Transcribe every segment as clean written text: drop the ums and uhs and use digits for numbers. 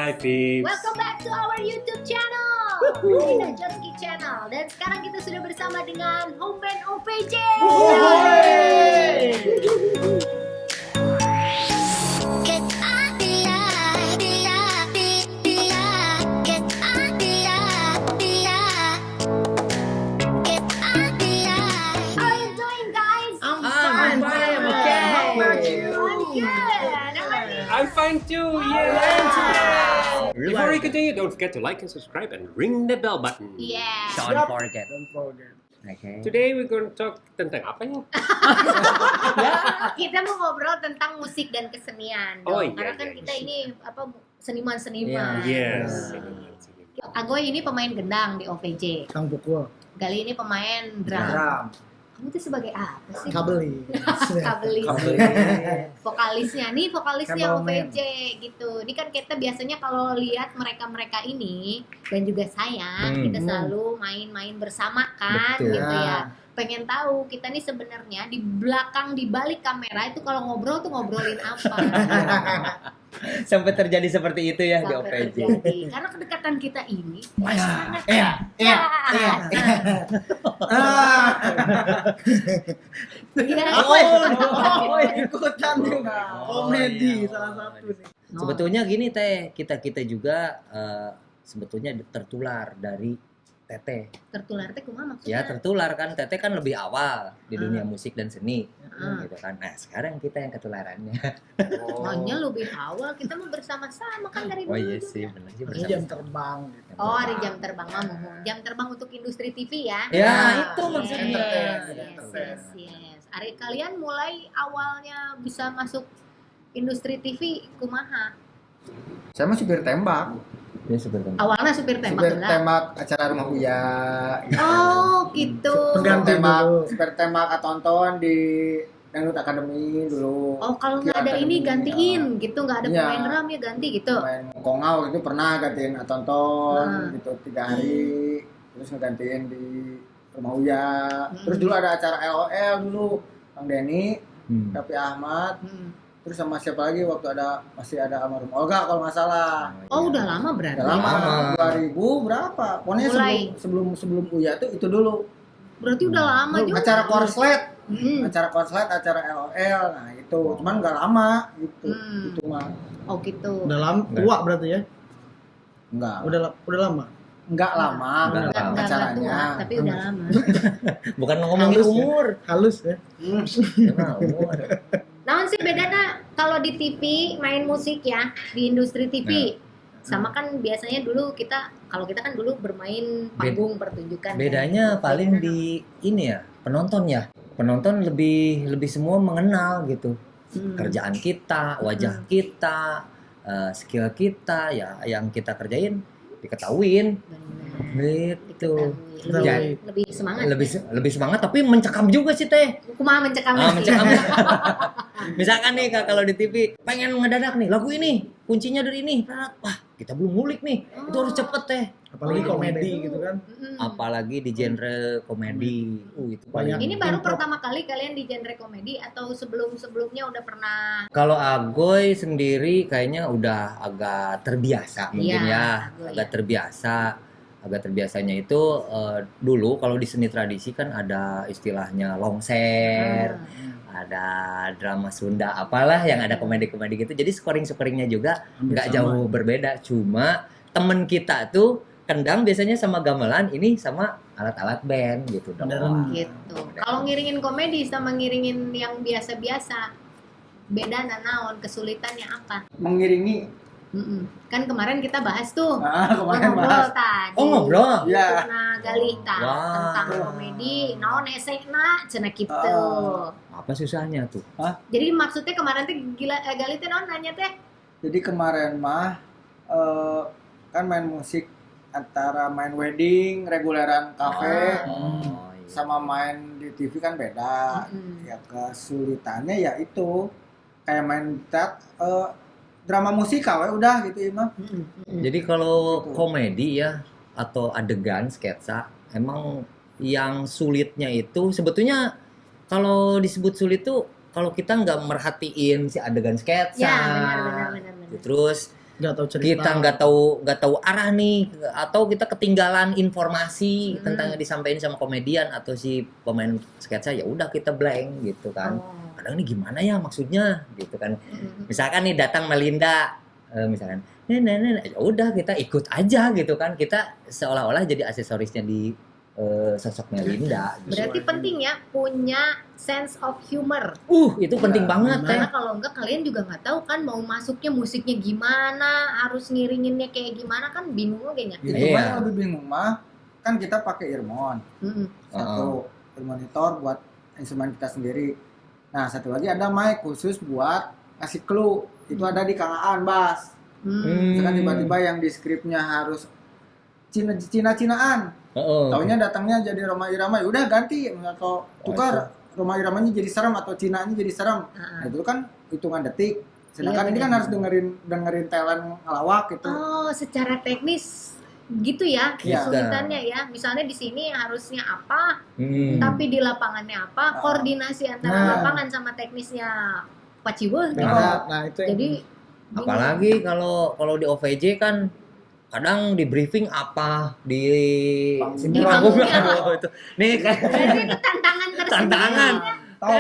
Hai Pips. Welcome back to our YouTube channel, Rina Joski Channel. Dan sekarang kita sudah bersama dengan Home Band OVJ. How are you doing, guys? I'm fine. Okay. I'm good. How are you? I'm fine too. Yeah. Before we continue, don't forget to like and subscribe and ring the bell button. Yeah. Don't forget. Okay. Today we're going to talk tentang apa ya? Kita mau ngobrol tentang musik dan kesenian dong. Oh, iya, Karena kan iya, kita iya. ini seniman-seniman. Yes. Agoy ini pemain gendang di OVJ. Kang pukul, Gali ini pemain drum. drum, Kamu tuh sebagai apa sih? kabeli, Kabelis. Vokalisnya nih, vokalisnya Kabelman. OVJ gitu. Ini kan kita biasanya kalau lihat mereka-mereka ini dan juga saya, kita selalu main-main bersama kan, Betul. gitu ya. Pengen tahu kita nih sebenarnya di belakang, di balik kamera itu kalau ngobrol tuh ngobrolin apa? Sampai terjadi seperti itu ya di Sampai OPJ. terjadi. Karena kedekatan kita ini sangat iya, Iya. oh, ikutan juga, komedi iya. salah satu nih. Sebetulnya gini Teh, kita juga sebetulnya tertular dari Teteh. Tertular teh kumaha Ya maksudnya? tertular kan, Teteh kan lebih awal di dunia musik dan seni, Ah. gitu kan. Nah sekarang kita yang ketularannya. Hanya lebih awal kita mau bersama-sama kan dari Oh dulu iya juga. sih, benar sih Ini bersama. jam terbang gitu. Oh, hari jam terbang jam terbang untuk industri TV ya. Ya itu Yes, maksudnya. yes. Ari kalian mulai awalnya bisa masuk industri TV kumaha? Saya mah supir tembak. Ya seperti itu. Awalnya supir tembak Supir lah. tembak acara rumah Uya. Oh, gitu. Pengganti dulu. Supir tembak tonton di Dangdut Academy dulu. Oh, kalau nggak Di ada ini Academy, gantiin gitu, nggak ada Iya. pemain drum ya ganti gitu. Main kongau itu pernah gantiin tonton Ah. gitu 3 hari. Terus ngegantiin di rumah Uya. Hmm. Terus dulu ada acara LOL dulu. Bang Denny, Hmm. Raffi Ahmad. Hmm. Terus sama siapa lagi waktu masih ada almarhum Olga kalau nggak salah. Oh, udah lama berarti. Udah lama, Lama. 2000 berapa? Pokoknya Mulai. sebelum Uya tuh itu dulu. Berarti udah lama juga. Acara korslet, Hmm. acara korslet, acara LOL, nah itu. Cuman nggak lama gitu. Hmm. Itu mah Oh, gitu. Udah lama, tua berarti ya? enggak. Udah lama. Enggak lama Nggak Nggak tua, acaranya. tapi udah lama. Bukan ngomongin Halus ya? umur. Halus ya? Emang umur. Naon sih bedanya kalau di TV main musik ya di industri TV sama kan biasanya dulu kalau kita kan dulu bermain panggung pertunjukan. Bedanya kan. paling di ini ya, penonton ya. Penonton lebih semua mengenal gitu. Kerjaan kita, wajah kita, skill kita ya yang kita kerjain diketahuin gitu. Lebih semangat. Lebih semangat tapi mencekam juga sih Teh. Kumaha mencekam. Mencekam. Misalkan nih kalau di TV pengen ngedadak nih lagu ini, kuncinya dari ini. Wah, kita belum ngulik nih. Itu harus cepet Teh. Apalagi komedi gitu kan. Apalagi di genre komedi. Itu Banyak. Ini baru Impro. pertama kali kalian di genre komedi atau sebelumnya udah pernah? Kalau Agoy sendiri kayaknya udah agak terbiasa mungkin Iya, ya, Agoy, agak terbiasa. Agak terbiasanya itu dulu kalau di seni tradisi kan ada istilahnya longser, ada drama Sunda, apalah yang ada komedi-komedi gitu. Jadi scoring-scoringnya juga Hampir nggak sama. jauh berbeda. Cuma temen kita tuh kendang biasanya sama gamelan, ini sama alat-alat band gitu dong. Modern. Gitu. Kalau ngiringin komedi sama ngiringin yang biasa-biasa, beda naon kesulitannya apa? Mengiringi. Kan kemarin kita bahas tuh. Kemarin Ngobrol bahas. tadi. Oh ngobrol? Iya. Nah, galih tah Wah. tentang komedi, naon esena cenah kitu. Apa susahnya tuh? Jadi maksudnya kemarin teh galih teh naon nanya teh? Jadi kemarin mah kan main musik antara main wedding, reguleran kafe, Oh, iya. sama main di TV kan beda. Ya kesulitannya ya itu kayak main drama musikal ya udah gitu Imam. Jadi kalau komedi ya atau adegan sketsa emang yang sulitnya itu sebetulnya kalau disebut sulit tuh kalau kita nggak merhatiin si adegan sketsa, Ya, benar. terus Nggak tahu cerita. kita nggak tahu arah nih, atau kita ketinggalan informasi tentang yang disampaikan sama komedian atau si pemain sketsa, ya udah kita blank gitu kan. Kadang ini gimana ya maksudnya gitu kan. Misalkan nih datang Melinda, misalkan ya udah kita ikut aja gitu kan, kita seolah-olah jadi aksesorisnya di sosok Melinda gitu. Berarti penting ya punya sense of humor. Itu penting banget Karena kalau enggak kalian juga nggak tahu kan mau masuknya musiknya gimana, harus ngiringinnya kayak gimana, kan bingung kayaknya. Itu Iya. mah yang lebih bingung mah kan kita pakai earphone. Satu monitor buat instrumen kita sendiri. Nah, satu lagi ada mic khusus buat ngasih clue. Itu ada di Kang Aan bass. Misalkan tiba-tiba yang di skripnya harus Cina-Cinaan. Taunya datangnya jadi Roma Irama, ya udah ganti atau tukar Roma Iramanya jadi serem atau Cinanya jadi serem. Nah, itu kan hitungan detik. Sedangkan ini kan harus dengerin talent ngelawak gitu. Oh, secara teknis gitu ya Iya. kesulitannya ya. Misalnya di sini harusnya apa, tapi di lapangannya apa, koordinasi antara lapangan sama teknisnya Paciwe gitu. Nah, itu yang Jadi apalagi kalau di OVJ kan kadang di briefing apa di panggung ya. itu nih kayak berarti itu tantangan tersendiri. tantangan. Tahu.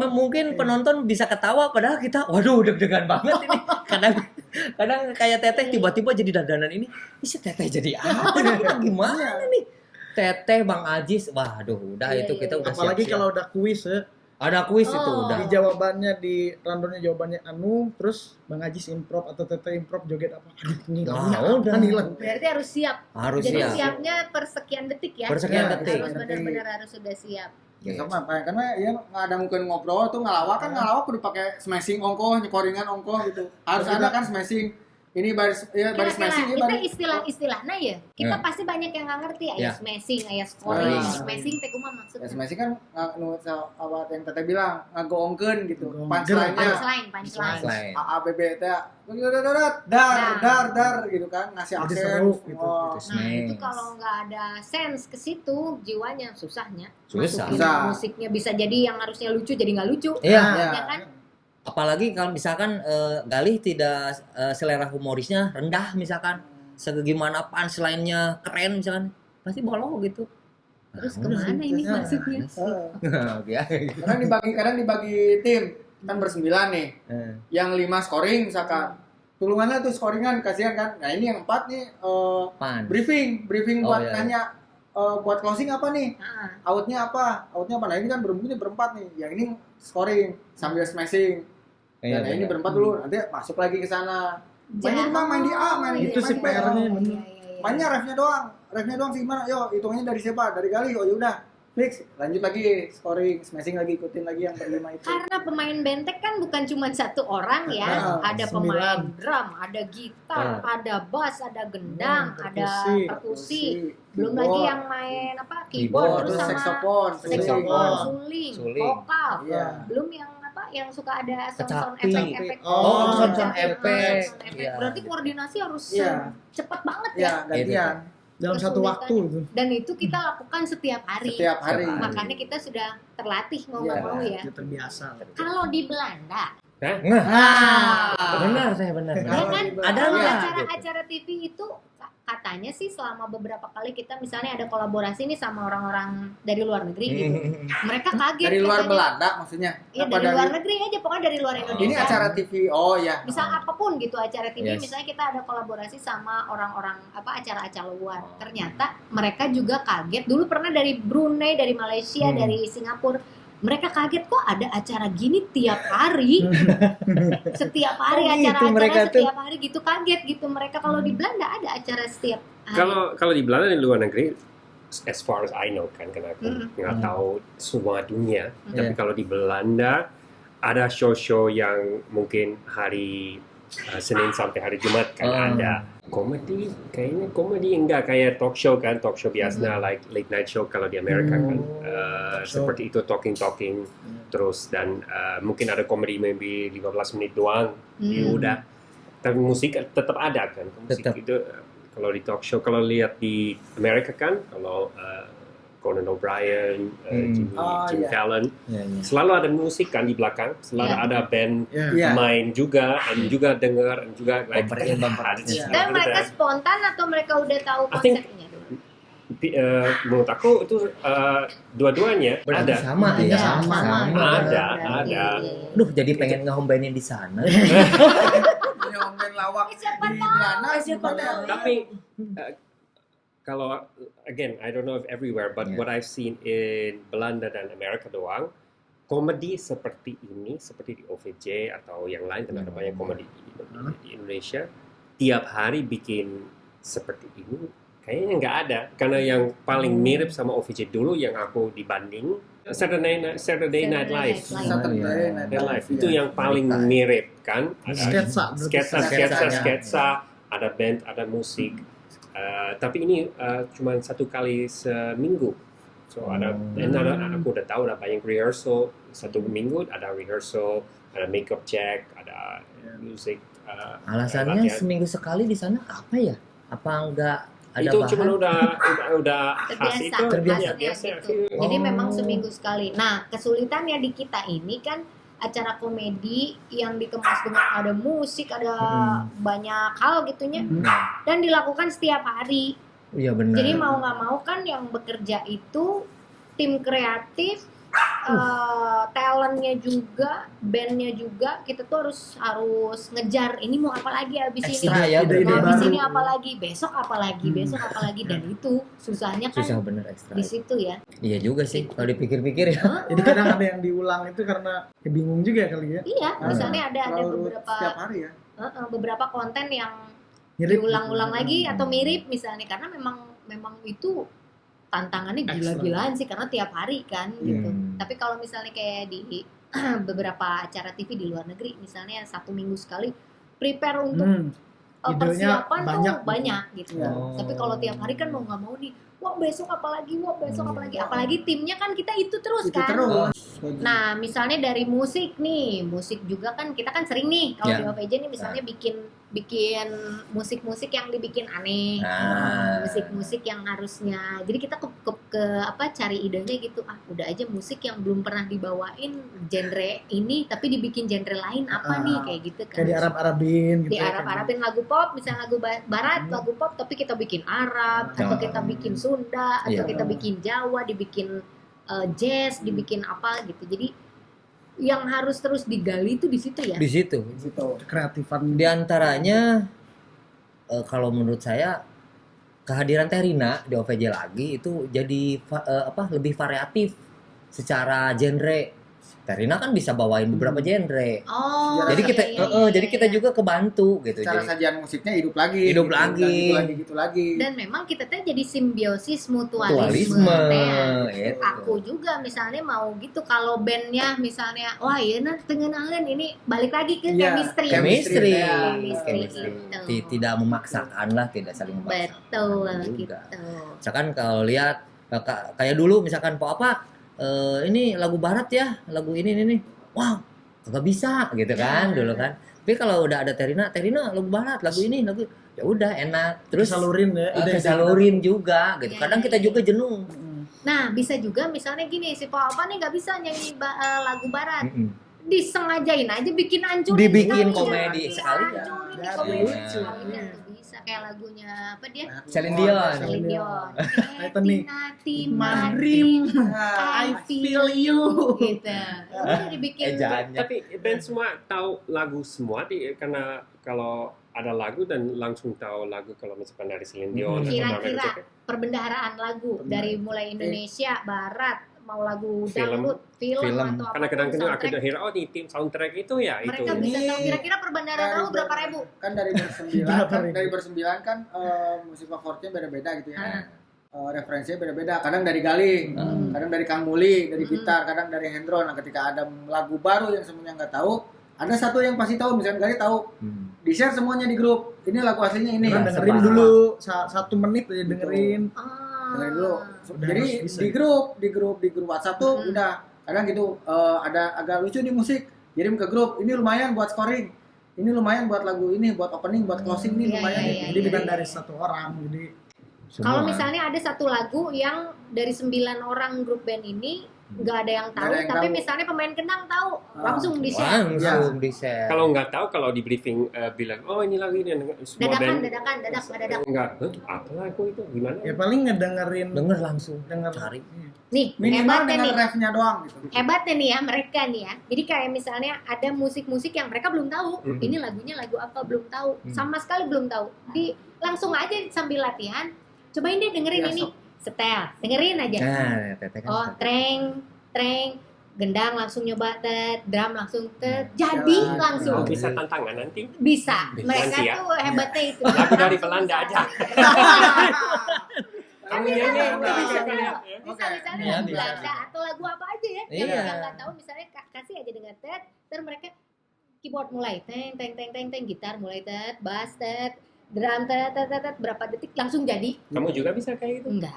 Mungkin penonton bisa ketawa padahal kita waduh deg-degan banget ini. Kadang kayak Teteh tiba-tiba jadi dandanan ini si Teteh jadi apa nih, kita gimana nih? Teteh, Bang Ajis, waduh udah Iya, itu iya, kita iya. udah apalagi siap-siap. kalau udah kuis ya. Ada kuis itu Oh. udah. Di jawabannya di randonnya jawabannya anu, terus Bang Ajis improv atau Teteh improv joget apa? Aduh, Wah, udah. hilang. Berarti harus siap. Harus Jadi siap. siapnya per sekian detik ya. Persekian Iya, detik. Harus benar-benar harus sudah siap. Yes. Sama apa? Karena ya nggak ada mungkin ngobrol tuh ngelawak kudu pakai smashing ongkoh, nyekoringan ongkoh gitu. Harus ada kan smashing. Ini baris baris smashing, ini Kira-kira baris itu istilah-istilahnya ya. Kita pasti banyak yang nggak ngerti. Aya Ya. smashing, aya scoring. Scoring. Smashing teh kumaha ya, maksudnya? smashing kan apa yang Teteh bilang ngagoongkeun gitu. Ngagoongkeun. Punchline-nya Punchline. Selain. AABB teh dar gitu kan ngasih Jadi aksen. seru gitu. Oh. Itu Nah itu smash. kalau nggak ada sense ke situ, jiwanya susahnya. Susah. Masukin Susah. musiknya bisa jadi yang harusnya lucu jadi nggak lucu. Iya. Ya kan? Apalagi kalau misalkan Galih tidak selera humorisnya rendah misalkan, segimana punchline-nya keren misalkan, pasti bolong gitu. Terus kemana ini masuknya? Ya. Kadang dibagi tim kan bersembilan nih. Yang 5 scoring misalkan. Tulungannya tuh scoringan kasihan kan. Nah, ini yang 4 nih Pan. briefing Oh, buat iya. nanya buat closing apa nih? Ah, Outnya apa? Nah ini kan berempat nih. Yang ini scoring sambil smashing. Iya, Dan ini benar. berempat dulu. Nanti masuk lagi ke sana. Mainnya Jangan- Bang, main di A, main di Itu main sih di B. PR-nya. Iya, iya, iya. Mainnya refnya doang sih gimana? Yo, hitungannya dari siapa? Dari Galih. Oh ya udah. Fix, lanjut lagi scoring, smashing lagi, ikutin lagi yang berlima itu. Karena pemain bentek kan bukan cuma satu orang ya, Ah, ada 9. pemain drum, ada gitar, ada bass, ada gendang, ada perkusi, belum lagi yang main apa keyboard, Keyboard, terus sama saksofon, saxophone, suling. suling, vokal, Iya. belum yang apa yang suka ada sound Kecapi. efek-efek. Oh, sound Kecapi, efek. sound efek. Iya. Berarti koordinasi harus Iya. cepet banget ya. Ya, gantian. Dalam satu waktu gitu. Dan itu kita lakukan setiap hari. Setiap hari. Setiap hari. Makanya kita sudah terlatih mau nggak Iya. mau ya. Itu terbiasa. Kalau di Belanda, Benar saya benar. ya kan Ada kalau nggak? acara-acara TV itu katanya sih selama beberapa kali kita misalnya ada kolaborasi nih sama orang-orang dari luar negeri gitu. Mereka kaget Dari luar katanya. Belanda maksudnya? Iya Apa dari luar negeri aja pokoknya dari luar Indonesia. Ini acara TV. Oh ya. Misal apapun gitu acara TV, Yes. misalnya kita ada kolaborasi sama orang-orang apa acara-acara luar. Ternyata mereka juga kaget. Dulu pernah dari Brunei, dari Malaysia, dari Singapura. Mereka kaget kok ada acara gini tiap hari. Setiap hari Oh, gitu, acara-acara mereka setiap hari gitu kaget gitu. Mereka kalau di Belanda ada acara setiap hari. Kalau di Belanda di luar negeri, as far as I know kan, karena aku nggak tahu semua dunia. Tapi Yeah. kalau di Belanda ada show-show yang mungkin hari Senin sampai hari Jumat kan ada komedi, kayaknya komedi enggak kayak talk show kan, talk show biasanya like late night show kalau di Amerika kan. Seperti itu talking terus dan mungkin ada komedi maybe 15 menit doang. Ya udah. Tapi musik tetap ada kan. Musik Tetap. itu kalau di talk show, kalau lihat di Amerika kan, kalau Conan O'Brien, Jimmy iya. Fallon. Iya, iya. Selalu ada musik kan di belakang, selalu Iya. ada band Iya. main juga, dan juga dengar, dan juga Bumper in, bumper out. ada- Dan mereka ada- spontan atau mereka udah tahu I think- konsepnya dulu? menurut aku itu dua-duanya Berarti ada. sama ya. Iya, Sama. Ada, Berarti, ada. iya. Duh, jadi pengen nge-home-bandin di sana. Ini omben lawak Siapa di tahu, Belanda, siapa gimana? tahu. Tapi kalau again, I don't know if everywhere, but Yeah. what I've seen in Belanda dan Amerika doang, komedi seperti ini, seperti di OVJ atau yang lain, karena ada banyak komedi di Indonesia, tiap hari bikin seperti ini, kayaknya nggak ada. Karena yang paling mirip sama OVJ dulu yang aku dibanding, Saturday Night Live. Saturday Night Live Live, itu iya. yang paling Mereka. mirip kan? Sketsa. sketsa, ada band, ada musik. Tapi ini cuma satu kali seminggu. So aku udah tahu ada banyak rehearsal, satu minggu ada rehearsal, ada makeup check, ada music. Alasannya latihan. seminggu sekali di sana apa ya? Apa enggak ada Itu bahan? cuma udah khas Terbiasa, itu. Terbiasa. Ya, khasnya biasa. gitu. Jadi Oh. memang seminggu sekali. Nah, kesulitannya di kita ini kan acara komedi yang dikemas dengan ada musik, ada banyak hal gitunya, dan dilakukan setiap hari. Iya benar. Jadi mau nggak mau kan yang bekerja itu tim kreatif, talentnya juga, bandnya juga, kita tuh harus ngejar ini mau apa lagi abis ini, Ekstra ya, ide-ide mau abis baru. ini apa lagi, besok apa lagi, besok apa lagi, dan itu susahnya kan susah bener ekstra. di situ ya. Iya juga sih kalau dipikir-pikir ya. Jadi kadang ada yang diulang itu karena ya bingung juga kali ya. Iya, misalnya ada Terlalu beberapa setiap hari ya. beberapa konten yang Mirip. diulang-ulang lagi atau mirip misalnya, karena memang itu tantangannya gila-gilaan sih karena tiap hari kan gitu. Tapi kalau misalnya kayak di beberapa acara TV di luar negeri, misalnya 1 minggu sekali prepare untuk Idenya persiapan banyak tuh banyak gitu. Iya. Tapi kalau tiap hari kan mau nggak mau nih, wah besok apa lagi, apalagi timnya kan kita itu terus Itu kan. terus. Nah, misalnya dari musik nih, musik juga kan kita kan sering nih kalau Ya. di OVJ nih misalnya bikin musik-musik yang dibikin aneh, Nah. musik-musik yang harusnya, jadi kita ke apa cari idenya gitu, udah aja musik yang belum pernah dibawain genre ini tapi dibikin genre lain apa nih kayak gitu kan. Kayak di Arab-Arabin gitu. Di Arab-Arabin lagu pop, misalnya lagu barat, lagu pop tapi kita bikin Arab, atau kita bikin Sunda, atau Iya. kita bikin Jawa, dibikin jazz, dibikin apa gitu. Jadi yang harus terus digali itu di situ ya. Di situ. Gitu. Kreatifan. Di antaranya kalau menurut saya kehadiran Terina di OVJ lagi itu jadi lebih variatif secara genre. Terina kan bisa bawain beberapa genre. Oh. Jadi kita jadi kita juga kebantu gitu. Cara Jadi sajian musiknya hidup lagi. Hidup gitu, lagi. Gitu lagi. Dan memang kita tuh jadi simbiosis mutualisme. mutualisme Teh. gitu. Aku juga misalnya mau gitu kalau bandnya misalnya, wah ya nah tengenahan ini balik lagi ke Iya, chemistry. Chemistry. Chemistry. Tidak memaksakan lah, tidak saling memaksakan. Betul juga. gitu. Misalkan kalau lihat kayak dulu misalkan apa ini lagu barat ya, lagu ini nih, wow, nggak bisa gitu kan dulu kan. Tapi kalau udah ada Terina lagu barat, lagu ini, lagu ya udah enak. Terus salurin ya. salurin juga gitu. Iya, Kadang iya, kita iya. juga jenuh. Nah bisa juga misalnya gini, si Papa nih nggak bisa nyanyi lagu barat, Mm-mm. disengajain aja bikin hancurin. Dibikin sekalian. komedi sekalian. Hancurin di Ya, komedi lucu. sekalian tuh bisa kayak lagunya apa dia? Celine Dion. Celine Dion. Titanic. Madrim, Ah, I feel you. Gitu. Udah dibikin. Ejaannya. Tapi band semua tahu lagu semua karena kalau ada lagu dan langsung tahu lagu kalau misalkan dari Celine Dion atau Kira-kira Amerika. perbendaharaan lagu dari mulai Indonesia, Barat, mau lagu Film. dangdut, film Film. atau Karena kadang-kadang aku soundtrack, udah hear, di tim soundtrack itu ya itu. mereka bisa tahu kira-kira perbendaharaan Dari lagu berapa ribu? Kan dari bersembilan Berapa kan, ribu? dari bersembilan kan musik favoritnya beda-beda gitu ya. Ah. Referensinya beda-beda. Kadang dari Galih, kadang dari Kang Muli, dari Hmm. gitar, kadang dari Hendro. Nah, ketika ada lagu baru yang semuanya nggak tahu, ada satu yang pasti tahu, misalnya Galih tahu, di-share semuanya di grup. Ini lagu aslinya ini. Karena Ya, dengerin sepaham. dulu 1 menit aja dengerin. Dengerin dulu. Udah Jadi harus bisa. di grup WhatsApp tuh Hmm. udah kadang gitu ada agak lucu nih musik, kirim ke grup. Ini lumayan buat scoring. Ini lumayan buat lagu ini, buat opening, buat closing nih Iya, lumayan iya, nih. iya, Jadi iya. bukan dari satu orang. Jadi Kalau misalnya ada satu lagu yang dari 9 orang grup band ini nggak ada yang tahu, Nggak ada yang tapi tahu. misalnya pemain kendang tahu, langsung di-share. langsung di-share. Kalau nggak tahu, kalau di briefing bilang, oh ini lagu ini semua band. Dadakan, dadak. Enggak, apa lagu itu? Gimana? Ya paling ngedengerin Denger langsung, denger cari. Nih, Minimal hebatnya dengan nih. refnya doang gitu. Hebatnya nih ya mereka nih ya. Jadi kayak misalnya ada musik-musik yang mereka belum tahu. Mhm. Ini lagunya lagu apa belum tahu. Mhm. Sama sekali belum tahu. Langsung aja sambil latihan. Cobain deh dengerin Ya, ini. sok. Setel. Dengerin aja. Nah, Teteh kan. Oh, treng, gendang langsung nyoba drum langsung Jalan. jadi Jalan. langsung Oh, bisa tantangan nanti. bisa. Bisa. Mereka Nanti ya. tuh hebatnya itu. Lagu dari Langsung Belanda bisa. aja. Kamu Bisa, nyanyi, bisa, bisa bisa. kalian. Bisa Oke. misalnya Iya, lagu bisa. Belanda atau lagu apa aja ya yang Iya. mereka nggak tahu, misalnya kasih aja dengan terus mereka keyboard mulai teng gitar mulai bass drum berapa detik langsung jadi. Kamu juga bisa kayak gitu? Enggak.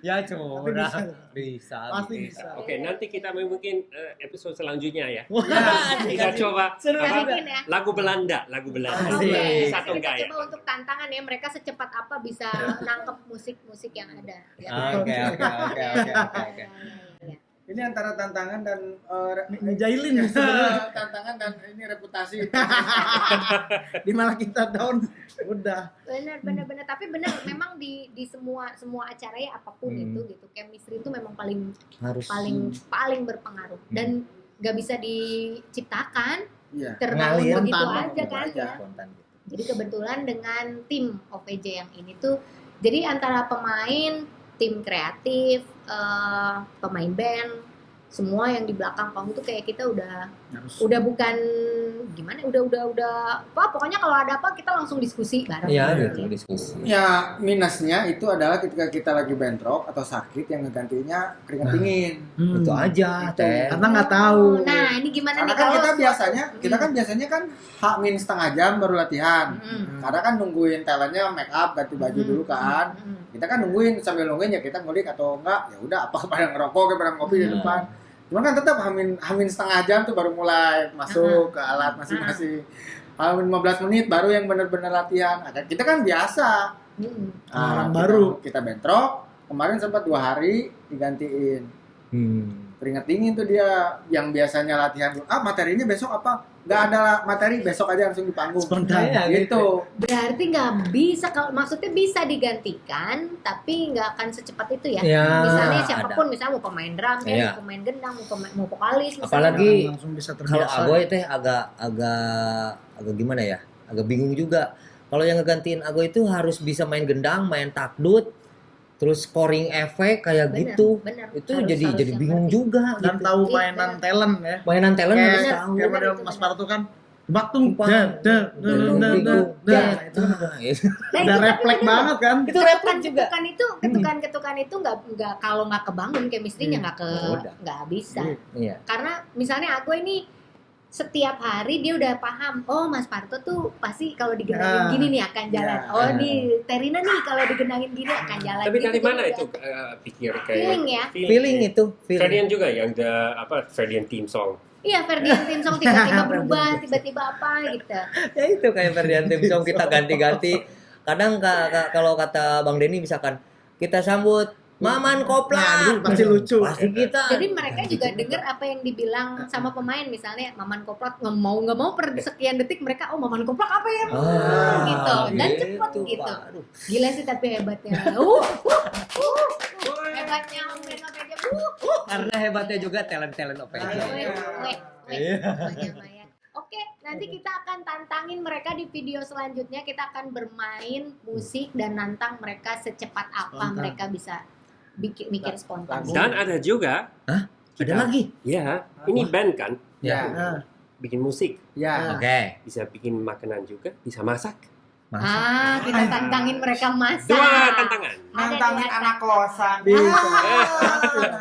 Ya Tapi curang. bisa. Bisa. Pasti bisa. Oke, nanti kita mungkin episode selanjutnya ya. Wah, Kita coba Seru apa, juga. Bikin ya. lagu Belanda. Oke, Bisa atau kita enggak ya? coba untuk tantangan ya, mereka secepat apa bisa nangkep musik-musik yang ada. Ya. Oke. Ya. Ini antara tantangan dan Ngejailin sebenarnya. tantangan dan ini reputasi. Di malah kita down. Udah. Benar. Tapi benar, memang di semua acara ya apapun itu gitu, chemistry itu memang Harus paling berpengaruh dan nggak bisa diciptakan Iya. terbangun Ngalir. begitu Spontan, aja kan ya. spontan gitu. Jadi kebetulan dengan tim OVJ yang ini tuh, jadi antara pemain, tim kreatif, pemain band, semua yang di belakang panggung tuh kayak kita udah bukan gimana, udah pokoknya kalau ada apa kita langsung diskusi bareng. Iya, gitu. gitu diskusi. Ya minusnya itu adalah ketika kita lagi bentrok atau sakit yang ngegantinya keringat dingin. Itu aja, Itu. Teh. Karena nggak tahu. Nah, ini gimana Karena nih kan kalau kita biasanya kan H-min setengah jam baru latihan. Karena kan nungguin talentnya make up ganti baju dulu kan. Kita kan nungguin, sambil nungguin ya kita ngulik atau enggak ya udah apa pada ngerokok pada ngopi di depan. Cuman kan tetap hamin setengah jam tuh baru mulai masuk ke alat masing-masing. Hamin 15 menit baru yang benar-benar latihan. Kita kan biasa. Orang baru. Kita bentrok. Kemarin sempat 2 hari digantiin. Keringat dingin tuh dia yang biasanya latihan. Materinya besok apa? Nggak ada materi, besok aja langsung di panggung. Spontan. Iya, Gitu. berarti nggak bisa, kalau maksudnya bisa digantikan tapi nggak akan secepat itu ya. Iya, Misalnya siapapun, misalnya mau pemain drum ya, Iya. mau pemain gendang, mau vokalis misalnya. Apalagi Langsung bisa kalau terbiasa. Agoy teh agak gimana ya? Agak bingung juga. Kalau yang ngegantiin Agoy itu harus bisa main gendang, main takdut, terus scoring efek kayak Bener, gitu. bener. Itu Harus jadi yang bingung ngerti. juga Dan gitu. tahu Iya, mainan bener. talent ya. Mainan talent harus Kayak tahu. kayak model Bener, Mas itu Parto kan. Baktung. Umpah. Itu Nah, udah itu refleks tapi banget kan. Itu refleks juga. ketukan itu nggak kalau nggak kebangun chemistry-nya nggak Udah. nggak bisa. Iya. Karena misalnya aku ini setiap hari dia udah paham, oh Mas Parto tuh pasti kalau digenangin Ya. gini nih akan jalan. Ya. Oh nih Terina nih kalau digenangin gini akan jalan. Tapi dari Gitu, mana jadi itu pikir kayak Feeling ya. Feeling itu, feeling. Ferdian juga yang Ferdian team song. Iya, Ferdian Tim Song tiba-tiba berubah, tiba-tiba apa gitu. Ya itu kayak Ferdian Tim Song kita ganti-ganti. Kadang kalau kata Bang Denny misalkan kita sambut Maman Nah, Kopla, itu pasti lucu. pasti kita. Jadi mereka juga dengar apa yang dibilang sama pemain, misalnya Maman Koplak nggak mau per sekian detik mereka, oh Maman Koplak apa ya? Gitu. Dan cepet gitu. Pak. Aduh. Gila sih tapi hebatnya. Hebatnya main OVJ. Karena hebatnya juga talent-talent OVJ. Lumayan. Oke, nanti kita akan tantangin mereka di video selanjutnya. Kita akan bermain musik dan nantang mereka secepat apa Spontan. mereka bisa mikir spontan. Dan ada juga, Ada lagi? ya, ini band kan, Ya. Nah, bikin musik, Ya. Oke. bisa bikin makanan juga, bisa masak. Masa. Kita tantangin mereka masak. Dua tantangan. Nantangin anak kosan.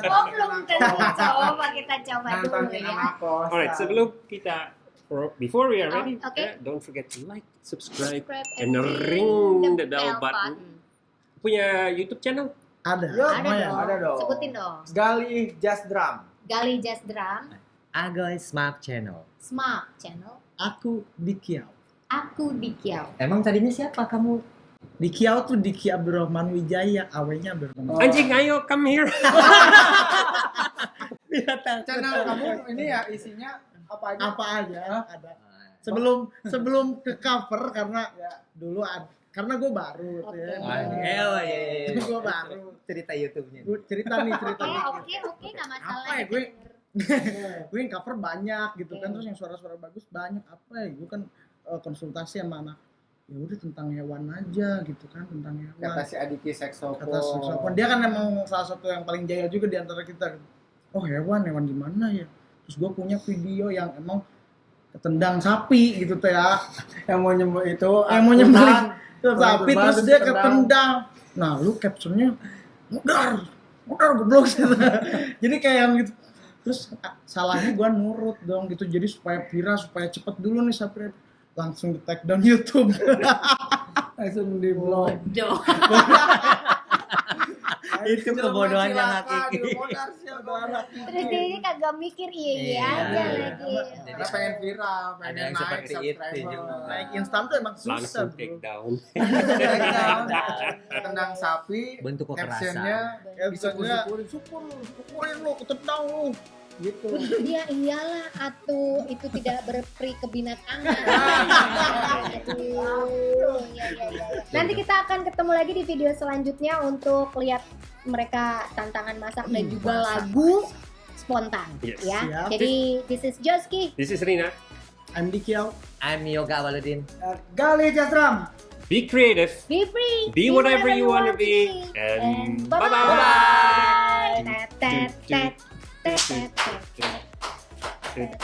Oh belum tentu, coba kita coba dulu Nantangin ya. anak kosan. Alright, sebelum kita, before we are ready, Okay. don't forget to like, subscribe, Subscribe and ring the bell button. Punya YouTube channel? ada. Yo, Ada lumayan. dong. ada dong. Sebutin dong. Gali Just Drum. Gali Jazz Drum, Agoy Smart Channel. Smart Channel, Aku di Kiau. Aku di Kiau. Emang tadinya siapa kamu? Diki Out tuh Diki Abdurrahman Wijaya, awalnya Abdurrahman. Anjing, ayo come here. Channel kamu ini ya isinya apa aja? Apa aja ada. Sebelum ke cover karena dulu karena gue baru Oke. Iya. gue baru Cerita YouTube-nya. gue cerita nih Oke, nggak masalah. apa ya gue yang cover banyak gitu kan, terus yang suara-suara bagus banyak, apa ya gue kan konsultasi sama anak, ya udah tentang hewan aja gitu kan, tentang hewan. Kata si Adiki Saxophone. Kata saxophone, dia kan emang salah satu yang paling jaya juga di antara kita. Oh hewan gimana ya, terus gue punya video yang emang ketendang sapi gitu tuh ya, Yang mau nyembelih itu, yang mau nyembelih sapi Berbalik terus dia ketendang. ketendang. Nah lu captionnya mudar goblok gitu. Jadi kayak yang gitu. Terus salahnya gua nurut dong gitu, jadi supaya viral, supaya cepet dulu nih subscribe, langsung di take down YouTube. langsung di blog. Bodoh. Itu kebodohannya hakiki. Terus dia ini kagak mikir iya aja lagi. Karena pengen viral, Ada pengen yang naik seperti itu subscriber. juga. Naik instan tuh emang susah Langsung bro. take down. Tendang sapi, Bentuk captionnya Captionnya, syukurin lu, ketendang lu. gitu. Ya iyalah atuh itu tidak berperi kebinatangan. Aduh, ya. Nanti kita akan ketemu lagi di video selanjutnya untuk lihat mereka tantangan masak dan juga lagu spontan Yes. ya. Siap. Jadi this is Joski. This is Rina. I'm Diki Out. I'm Yoga Waludin. Gali Jasram. Be creative. Be free. Be whatever you wanna be. And bye-bye. Tet, tet, tet, tet, tet, tet.